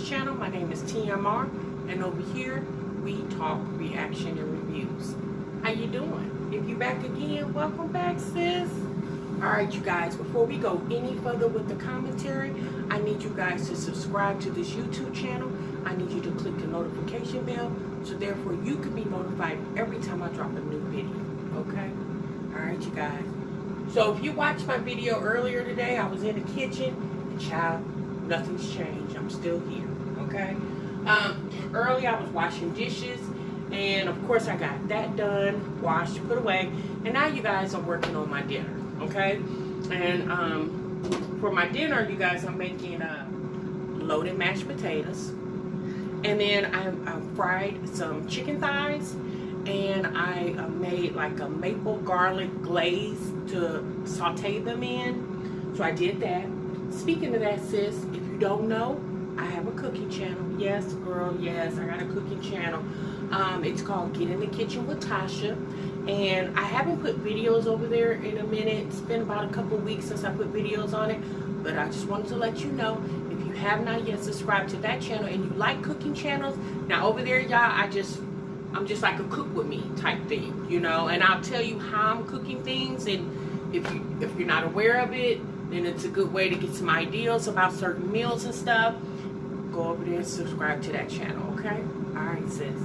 this channel. My name is TMR, and over here we talk reaction and reviews. How you doing? If you back again, welcome back, sis. Alright, you guys, before we go any further with the commentary, I need you guys to subscribe to this YouTube channel. I need you to click the notification bell, so therefore you can be notified every time I drop a new video, okay? Alright, you guys. So if you watched my video earlier today, I was in the kitchen, and child, nothing's changed. I'm still here, okay? Early I was washing dishes, and of course I got that done, washed, put away, and now you guys are working on my dinner, okay? And for my dinner, you guys, I'm making loaded mashed potatoes, and then I fried some chicken thighs, and I made like a maple garlic glaze to saute them in. So I did that. Speaking of that, sis, if you don't know, I have a cooking channel. Yes, girl, yes, I got a cooking channel. It's called Get in the Kitchen with Tasha, and I haven't put videos over there in a minute. It's been about a couple weeks since I put videos on it, but I just wanted to let you know, if you have not yet subscribed to that channel and you like cooking channels, now over there, y'all, I'm just like a cook with me type thing, you know, and I'll tell you how I'm cooking things, and if you're not aware of it, then it's a good way to get some ideas about certain meals and stuff. Go over there and subscribe to that channel, okay? Alright, sis.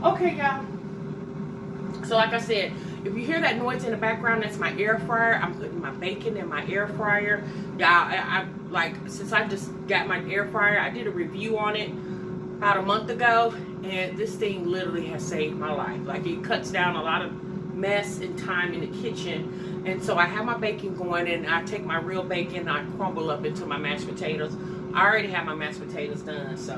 Okay, y'all. So like I said, if you hear that noise in the background, that's my air fryer. I'm putting my bacon in my air fryer. Y'all, I like, since I just got my air fryer, I did a review on it about a month ago, and this thing literally has saved my life. Like, it cuts down a lot of mess and time in the kitchen. And so I have my bacon going, and I take my real bacon and I crumble up into my mashed potatoes. I already have my mashed potatoes done. So,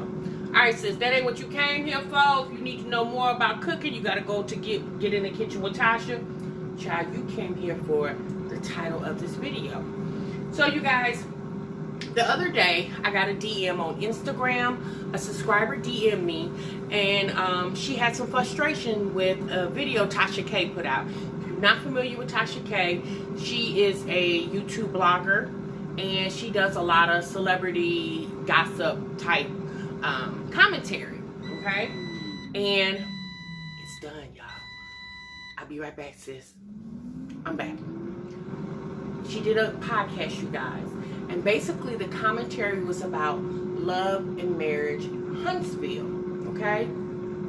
alright, sis, that ain't what you came here for. If you need to know more about cooking, you gotta go to get in the kitchen with Tasha. Child, you came here for the title of this video. So you guys, the other day I got a DM on Instagram. A subscriber DM'd me, and she had some frustration with a video Tasha K put out. If you're not familiar with Tasha K, she is a YouTube blogger, and she does a lot of celebrity gossip type commentary, okay? And it's done, y'all. I'll be right back, sis. I'm back. She did a podcast, you guys, and basically the commentary was about love and marriage in Huntsville, okay?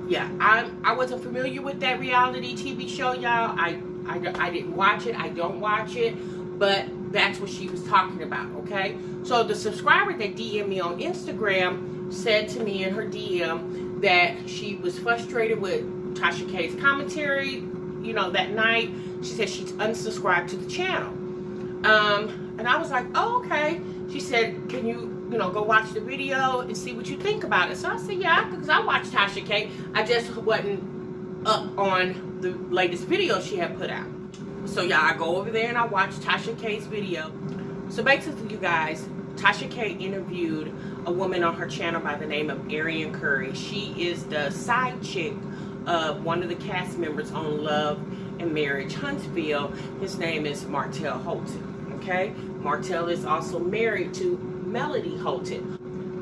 Yeah, I wasn't familiar with that reality TV show, y'all. I didn't watch it. I don't watch it, but that's what she was talking about, okay? So the subscriber that DM'd me on Instagram said to me in her DM that she was frustrated with Tasha K's commentary, you know, that night. She said she's unsubscribed to the channel. And I was like, oh, okay. She said, can you go watch the video and see what you think about it? So I said, yeah, because I watched Tasha K. I just wasn't up on the latest video she had put out. So yeah, I go over there and I watch Tasha K's video. So basically, you guys, Tasha K interviewed a woman on her channel by the name of Arian Curry. She is the side chick of one of the cast members on Love and Marriage Huntsville. His name is Martell Holton, okay? Martell is also married to Melody Holton.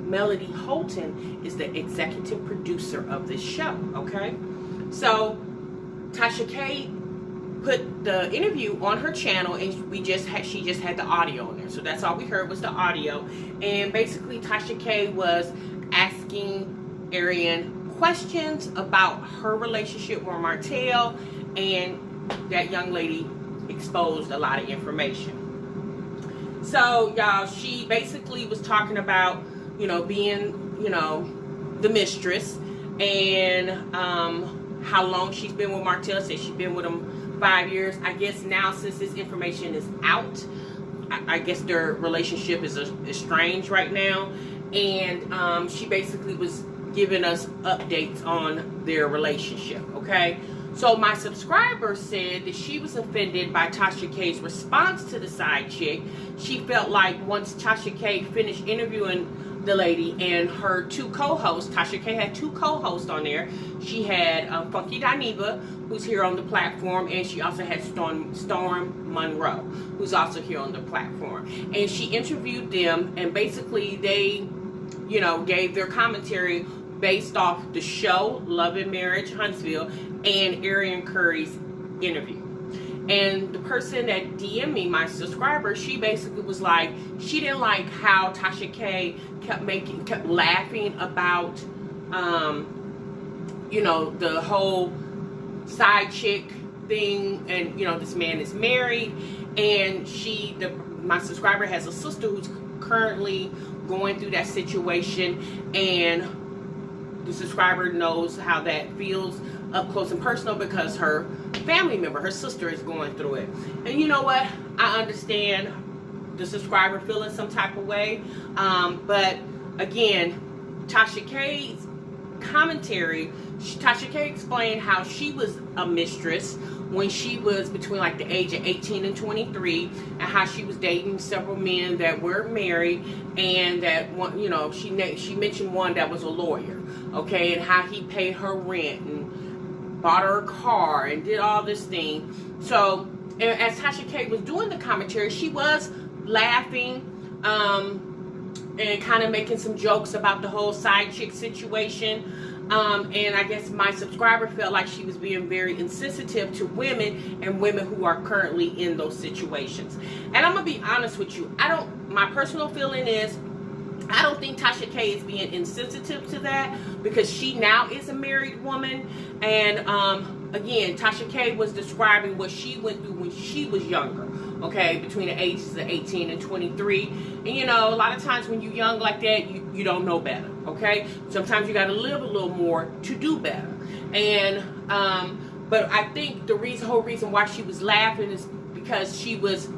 Melody Holton is the executive producer of this show, okay? So Tasha K put the interview on her channel, and she just had the audio in there. So that's all we heard was the audio. And basically Tasha K was asking Arian questions about her relationship with Martell, and that young lady exposed a lot of information. So y'all, she basically was talking about, being, the mistress, and how long she's been with Martell. Said she's been with him 5 years. I guess now, since this information is out, I guess their relationship is estranged right now. And she basically was giving us updates on their relationship, okay? So my subscriber said that she was offended by Tasha K's response to the side chick. She felt like once Tasha K finished interviewing the lady and her two co-hosts, Tasha K had two co-hosts on there. She had Funky Dineva, who's here on the platform, and she also had Storm Monroe, who's also here on the platform. And she interviewed them, and basically they gave their commentary based off the show Love and Marriage Huntsville and Arian Curry's interview. And the person that DM'd me, my subscriber, she basically was like, she didn't like how Tasha K kept laughing about, the whole side chick thing, and this man is married, and my subscriber has a sister who's currently going through that situation, and the subscriber knows how that feels up close and personal because her family member, her sister, is going through it. And you know what? I understand the subscriber feeling some type of way. But again, Tasha K's commentary, Tasha K explained how she was a mistress when she was between like the age of 18 and 23, and how she was dating several men that were married, and that one, she mentioned one that was a lawyer, okay, and how he paid her rent and bought her a car and did all this thing. So as Tasha K was doing the commentary, she was laughing and kind of making some jokes about the whole side chick situation. And I guess my subscriber felt like she was being very insensitive to women and women who are currently in those situations. And I'm going to be honest with you. My personal feeling is, I don't think Tasha K is being insensitive to that, because she now is a married woman. And again, Tasha K was describing what she went through when she was younger, okay, between the ages of 18 and 23. And a lot of times when you're young like that, you don't know better, okay? Sometimes you got to live a little more to do better. And but I think the whole reason why she was laughing is because she was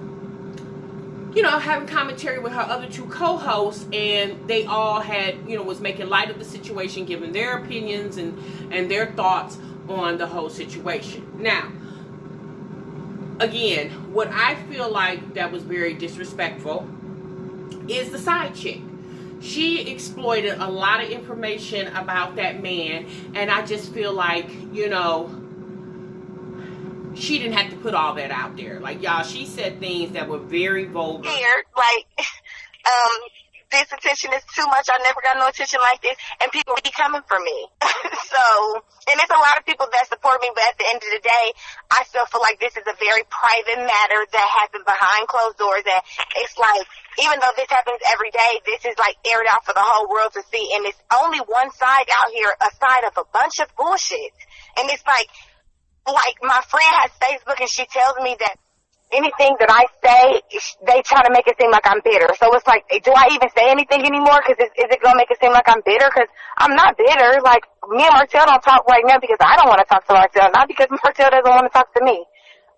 having commentary with her other two co-hosts, and they all had, was making light of the situation, giving their opinions and their thoughts on the whole situation. Now, again, what I feel like that was very disrespectful is the side chick. She exploited a lot of information about that man, and I just feel like, she didn't have to put all that out there. Like, y'all, she said things that were very vulgar. This attention is too much. I never got no attention like this, and people be coming for me. And there's a lot of people that support me, but at the end of the day, I still feel like this is a very private matter that happened behind closed doors, and it's like, even though this happens every day, this is like aired out for the whole world to see, and it's only one side out here, a side of a bunch of bullshit. And it's like my friend has Facebook, and she tells me that anything that I say, they try to make it seem like I'm bitter. So it's like, do I even say anything anymore? Because is it going to make it seem like I'm bitter? Because I'm not bitter. Like, me and Martell don't talk right now because I don't want to talk to Martell, not because Martell doesn't want to talk to me.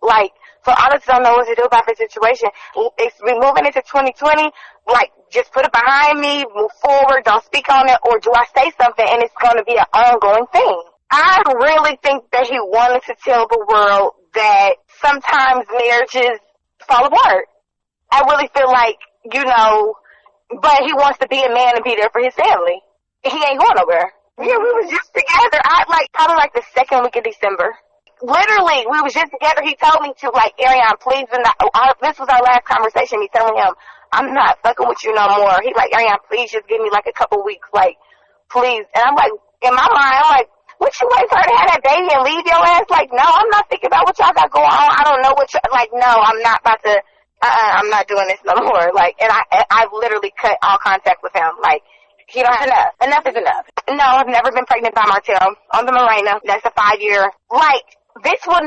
Like, so I just don't know what to do about the situation. We're moving into 2020. Like, just put it behind me, move forward, don't speak on it, or do I say something and it's going to be an ongoing thing? I really think that he wanted to tell the world that sometimes marriages fall apart. I really feel like, but he wants to be a man and be there for his family. He ain't going nowhere. Yeah, we was just together. Probably the second week of December. Literally, we was just together. He told me to, Ariane, please, this was our last conversation, me telling him, I'm not fucking with you no more. He's like, Ariane, please just give me a couple weeks, please. And I'm like, in my mind, I'm like, what you wait for her to have that baby and leave your ass? No, I'm not thinking about what y'all got going on. I don't know what no, I'm not about to, I'm not doing this no more. And I've literally cut all contact with him. He don't have enough. Enough is enough. No, I've never been pregnant by Martell. On the Morena, that's a 5-year. This will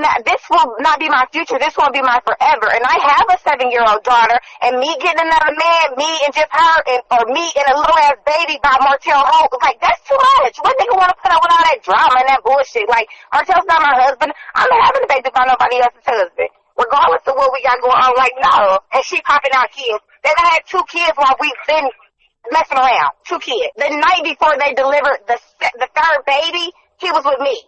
not be my future. This won't be my forever. And I have a 7-year-old daughter, and me getting another man, me and just her, or me and a little ass baby by Martell home, that's too much. What nigga want to put up with all that drama and that bullshit? Martell's not my husband. I'm not having a baby by nobody else's husband. Regardless of what we got going on, no. And she popping out kids. They done had 2 kids while we've been messing around. 2 kids. The night before they delivered the 3rd baby, he was with me.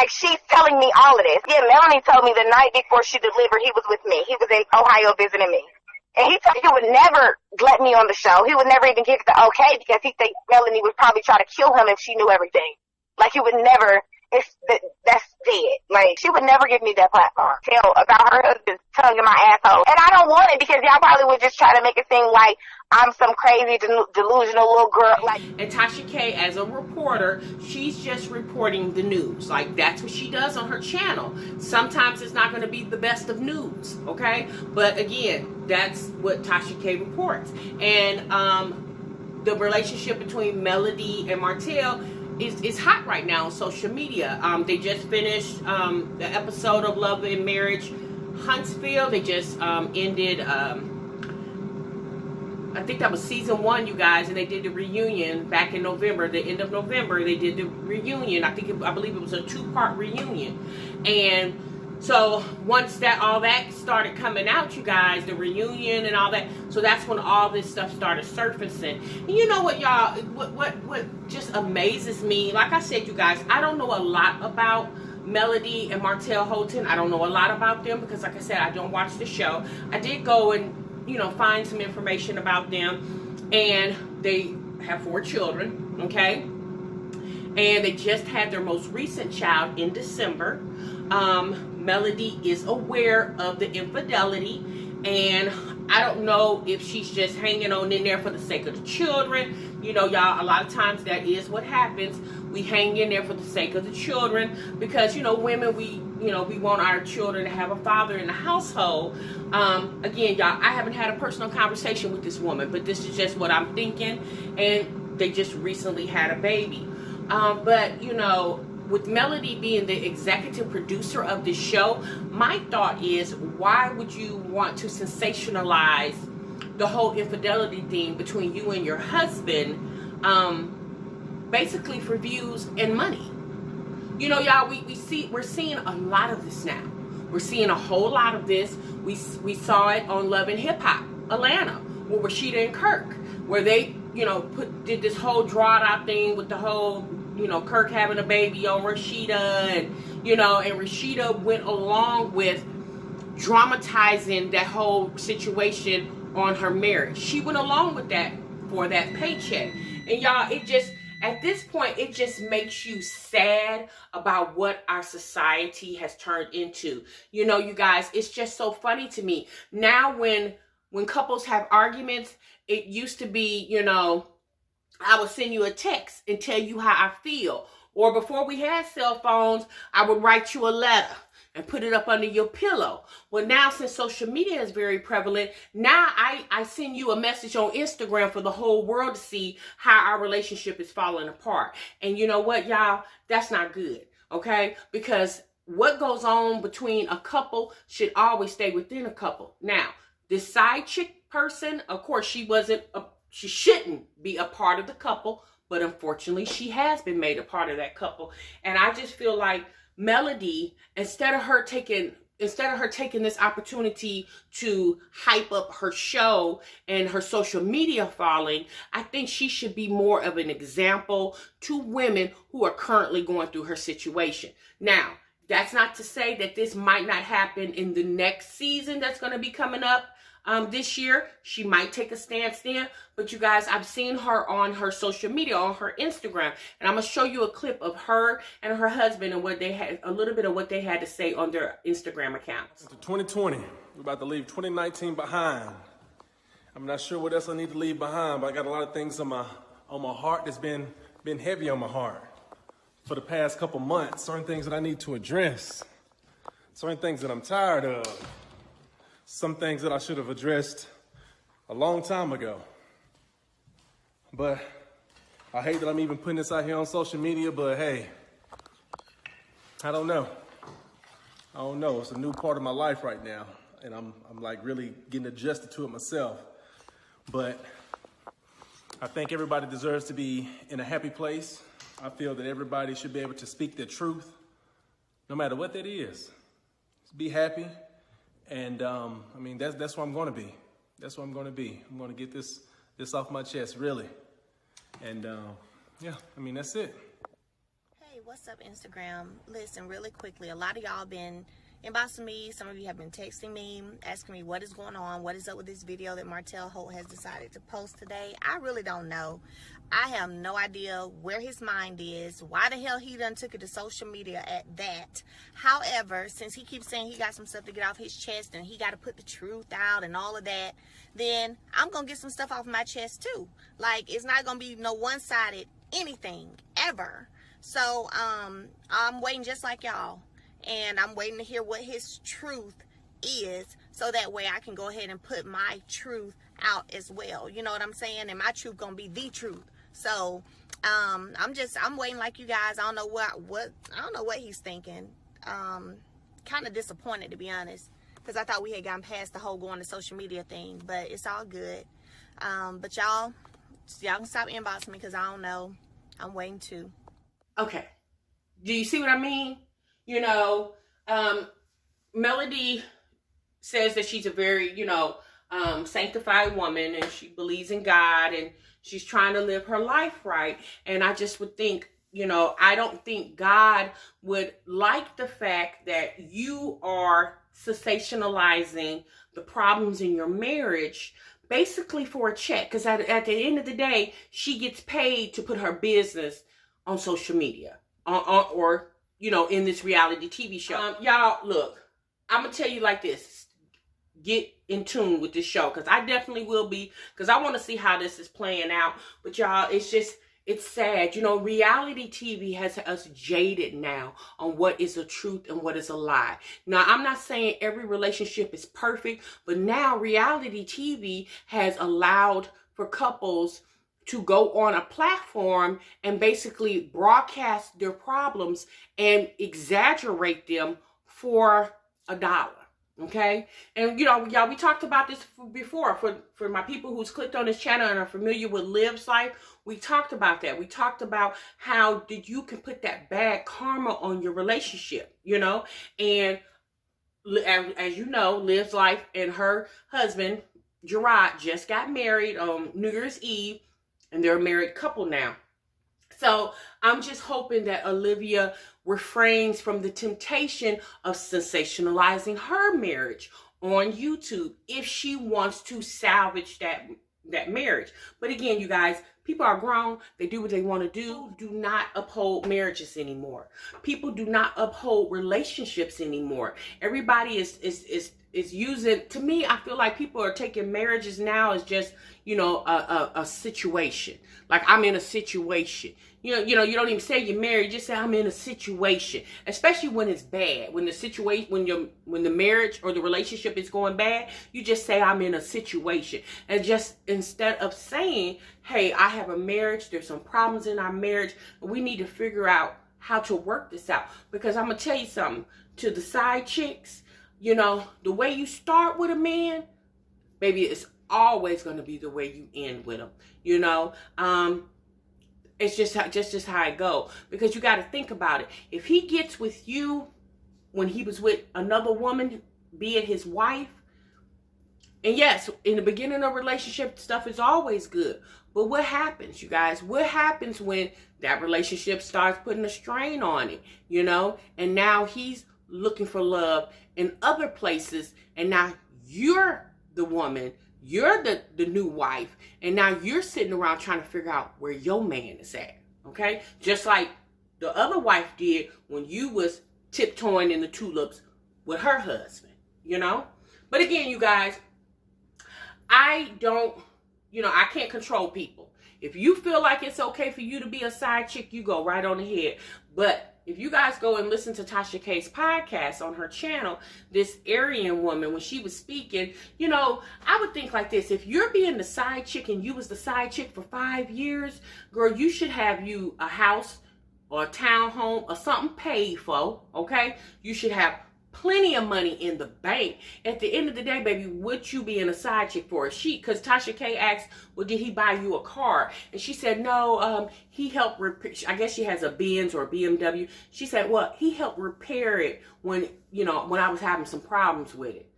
She's telling me all of this. Yeah, Melanie told me the night before she delivered, he was with me. He was in Ohio visiting me. And he told me he would never let me on the show. He would never even give the okay because he thinks Melanie would probably try to kill him if she knew everything. He would never that's dead. Like, she would never give me that platform. Tell about her husband's tongue in my asshole. And I don't want it because y'all probably would just try to make it seem like I'm some crazy, delusional little girl. Like, and Tasha K, as a reporter, she's just reporting the news. Like, that's what she does on her channel. Sometimes it's not going to be the best of news, okay? But again, that's what Tasha K reports. And the relationship between Melody and Martell is hot right now on social media. They just finished the episode of Love and Marriage Huntsville. They just ended, I think that was season 1, you guys, and they did the reunion back in November, the end of November. They did the reunion. I believe it was a 2-part reunion. And so once all that started coming out, you guys, the reunion and all that, so that's when all this stuff started surfacing. And you know what, y'all, what just amazes me, like I said, you guys, I don't know a lot about Melody and Martell Holton. I don't know a lot about them because, like I said, I don't watch the show. I did go and find some information about them, and they have 4 children, okay? And they just had their most recent child in December. Melody is aware of the infidelity, and I don't know if she's just hanging on in there for the sake of the children. You know, y'all, a lot of times that is what happens. We hang in there for the sake of the children because, women, we want our children to have a father in the household. Again, y'all, I haven't had a personal conversation with this woman, but this is just what I'm thinking. And they just recently had a baby. But, with Melody being the executive producer of the show, my thought is, why would you want to sensationalize the whole infidelity thing between you and your husband, basically for views and money? Y'all, we're seeing a lot of this now. We're seeing a whole lot of this. We saw it on Love and Hip Hop Atlanta with Rashida and Kirk, where they, did this whole drawn out thing with the whole, Kirk having a baby on Rashida, and, and Rashida went along with dramatizing that whole situation on her marriage. She went along with that for that paycheck. And y'all, at this point, it just makes you sad about what our society has turned into. You guys, it's just so funny to me. Now when couples have arguments, it used to be, I would send you a text and tell you how I feel. Or before we had cell phones, I would write you a letter and put it up under your pillow. Well, now, since social media is very prevalent, now I send you a message on Instagram for the whole world to see how our relationship is falling apart. And you know what, y'all? That's not good, okay? Because what goes on between a couple should always stay within a couple. Now, this side chick person, of course, she shouldn't be a part of the couple, but unfortunately, she has been made a part of that couple. And I just feel like Melody, instead of her taking this opportunity to hype up her show and her social media following, I think she should be more of an example to women who are currently going through her situation. Now, that's not to say that this might not happen in the next season that's going to be coming up this year. She might take a stance then, but you guys, I've seen her on her social media, on her Instagram, and I'm gonna show you a clip of her and her husband and what they had, a little bit of what they had to say on their Instagram accounts. 2020, we're about to leave 2019 behind. I'm not sure what else I need to leave behind, but I got a lot of things on my heart that's been heavy on my heart for the past couple months. Certain things that I need to address, certain things that I'm tired of. Some things that I should have addressed a long time ago. But I hate that I'm even putting this out here on social media, but hey, I don't know. It's a new part of my life right now, and I'm like really getting adjusted to it myself. But I think everybody deserves to be in a happy place. I feel that everybody should be able to speak their truth, no matter what that is. Just be happy. And that's where I'm going to be. That's where I'm going to be. I'm going to get this off my chest, really. And that's it. Hey, what's up, Instagram? Listen, really quickly, a lot of y'all been inboxing me. Some of you have been texting me, asking me what is going on, what is up with this video that Martell Holt has decided to post today. I really don't know. I have no idea where his mind is, why the hell he done took it to social media at that. However, since he keeps saying he got some stuff to get off his chest and he got to put the truth out and all of that, then I'm going to get some stuff off my chest too. Like, it's not going to be no one-sided anything, ever. So, I'm waiting just like y'all. And I'm waiting to hear what his truth is, so that way I can go ahead and put my truth out as well. You know what I'm saying? And my truth gonna be the truth. So I'm waiting like you guys. I don't know what he's thinking. Kind of disappointed, to be honest, because I thought we had gotten past the whole going to social media thing, but it's all good. But y'all can stop inboxing me, because I don't know. I'm waiting too. Okay. Do you see what I mean? You know, Melody says that she's a very, sanctified woman, and she believes in God, and she's trying to live her life right. And I just would think, I don't think God would like the fact that you are sensationalizing the problems in your marriage basically for a check. Because at the end of the day, she gets paid to put her business on social media or in this reality TV show. Y'all, look, I'm going to tell you like this. Get in tune with this show, because I definitely will be, because I want to see how this is playing out. But y'all, it's sad. Reality TV has us jaded now on what is a truth and what is a lie. Now, I'm not saying every relationship is perfect, but now reality TV has allowed for couples to go on a platform and basically broadcast their problems and exaggerate them for $1. Okay? And y'all, we talked about this before. For my people who's clicked on this channel and are familiar with Liv's life, we talked about that. We talked about how you can put that bad karma on your relationship, And as you know, Liv's life and her husband, Gerard, just got married on New Year's Eve, and they're a married couple now. So I'm just hoping that Olivia refrains from the temptation of sensationalizing her marriage on YouTube if she wants to salvage that marriage. But again, you guys, people are grown. They do what they want to do. Do not uphold marriages anymore. People do not uphold relationships anymore. Everybody is using, to me, I feel like people are taking marriages now as just, a situation. Like, I'm in a situation. You don't even say you're married, just say I'm in a situation. Especially when it's bad. When the situation, when the marriage or the relationship is going bad, you just say I'm in a situation. And just instead of saying, hey, I have a marriage, there's some problems in our marriage, we need to figure out how to work this out. Because I'm gonna tell you something, to the side chicks, the way you start with a man, baby, it's always going to be the way you end with him. It's just how it go. Because you got to think about it. If he gets with you when he was with another woman, be it his wife, and yes, in the beginning of a relationship, stuff is always good. But what happens, you guys? What happens when that relationship starts putting a strain on it, And now he's looking for love in other places, and now you're the woman, you're the new wife, and now you're sitting around trying to figure out where your man is at, okay? Just like the other wife did when you was tiptoeing in the tulips with her husband, But again, you guys, I can't control people. If you feel like it's okay for you to be a side chick, you go right on ahead. But if you guys go and listen to Tasha K's podcast on her channel, this Aryan woman, when she was speaking, I would think like this. If you're being the side chick and you was the side chick for 5 years, girl, you should have you a house or a townhome or something paid for, okay? You should have plenty of money in the bank. At the end of the day, baby, what you being a side chick for? Because Tasha K asked, well, did he buy you a car? And she said, no, he helped repair. I guess she has a Benz or a BMW. She said, well, he helped repair it when I was having some problems with it.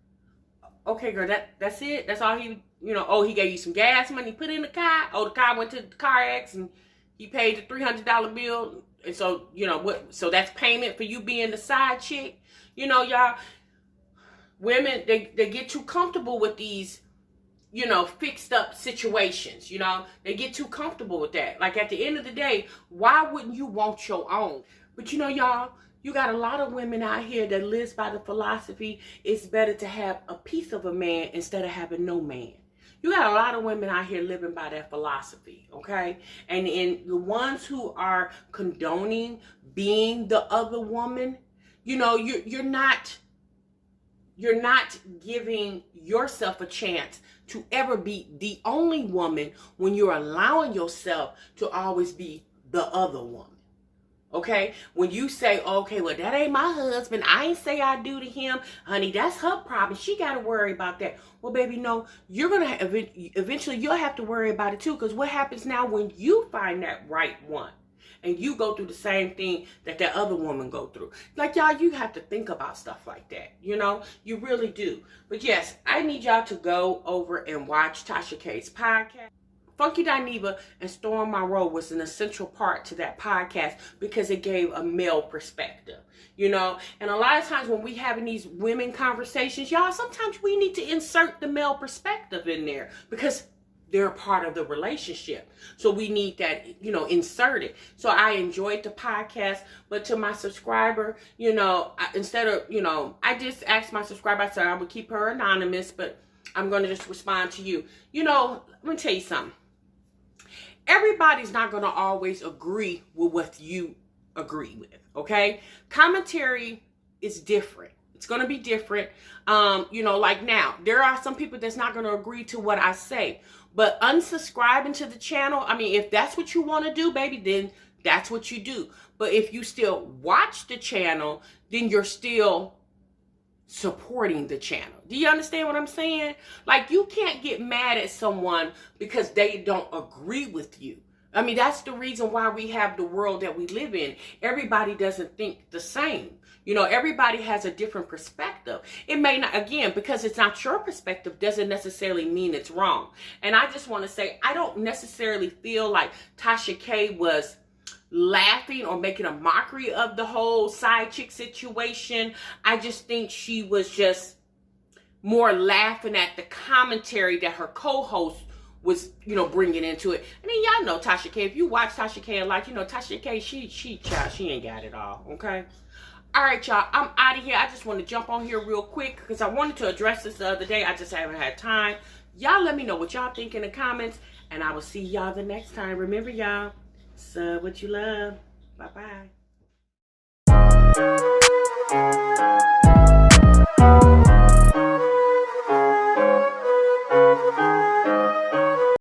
Okay, girl, that's it? That's all he, he gave you some gas money, put in the car. Oh, the car went to the car X and he paid the $300 bill. And so, so that's payment for you being the side chick. Y'all, Women, they get too comfortable with these, you know, fixed up situations. You know, they get too comfortable with that. Like, at the end of the day, why wouldn't you want your own? But you know, y'all, you got a lot of women out here that lives by the philosophy, it's better to have a piece of a man instead of having no man. You got a lot of women out here living by that philosophy, okay? And the ones who are condoning being the other woman, you know, you're not giving yourself a chance to ever be the only woman when you're allowing yourself to always be the other woman. Okay, when you say, okay, well, that ain't my husband, I ain't say I do to him, honey, that's her problem, she got to worry about that. Well, baby, no, you're going to eventually you'll have to worry about it too, because what happens now when you find that right one and you go through the same thing that other woman go through? Like, y'all, you have to think about stuff like that, you know, you really do. But yes, I need y'all to go over and watch Tasha K's podcast. Funky Dineva and Storm Monroe was an essential part to that podcast because it gave a male perspective, you know. And a lot of times when we having these women conversations, y'all, sometimes we need to insert the male perspective in there because they're a part of the relationship. So we need that, you know, inserted. So I enjoyed the podcast, but to my subscriber, you know, instead of, you know, I just asked my subscriber, I said I would keep her anonymous, but I'm going to just respond to you. You know, let me tell you something. Everybody's not going to always agree with what you agree with, okay? Commentary is different. It's going to be different. You know, like now, there are some people that's not going to agree to what I say. But unsubscribing to the channel, I mean, if that's what you want to do, baby, then that's what you do. But if you still watch the channel, then you're still supporting the channel. Do you understand what I'm saying? Like, you can't get mad at someone because they don't agree with you. I mean, that's the reason why we have the world that we live in. Everybody doesn't think the same. You know, everybody has a different perspective. It may not, again, because it's not your perspective doesn't necessarily mean it's wrong. And I just want to say, I don't necessarily feel like Tasha K was laughing or making a mockery of the whole side chick situation. I just think she was just more laughing at the commentary that her co-host was, you know, bringing into it. And then y'all know Tasha K. If you watch Tasha K and like, you know, Tasha K, she ain't got it all, okay? All right, y'all, I'm out of here. I just want to jump on here real quick because I wanted to address this the other day. I just haven't had time. Y'all let me know what y'all think in the comments, and I will see y'all the next time. Remember, y'all, sub what you love. Bye-bye.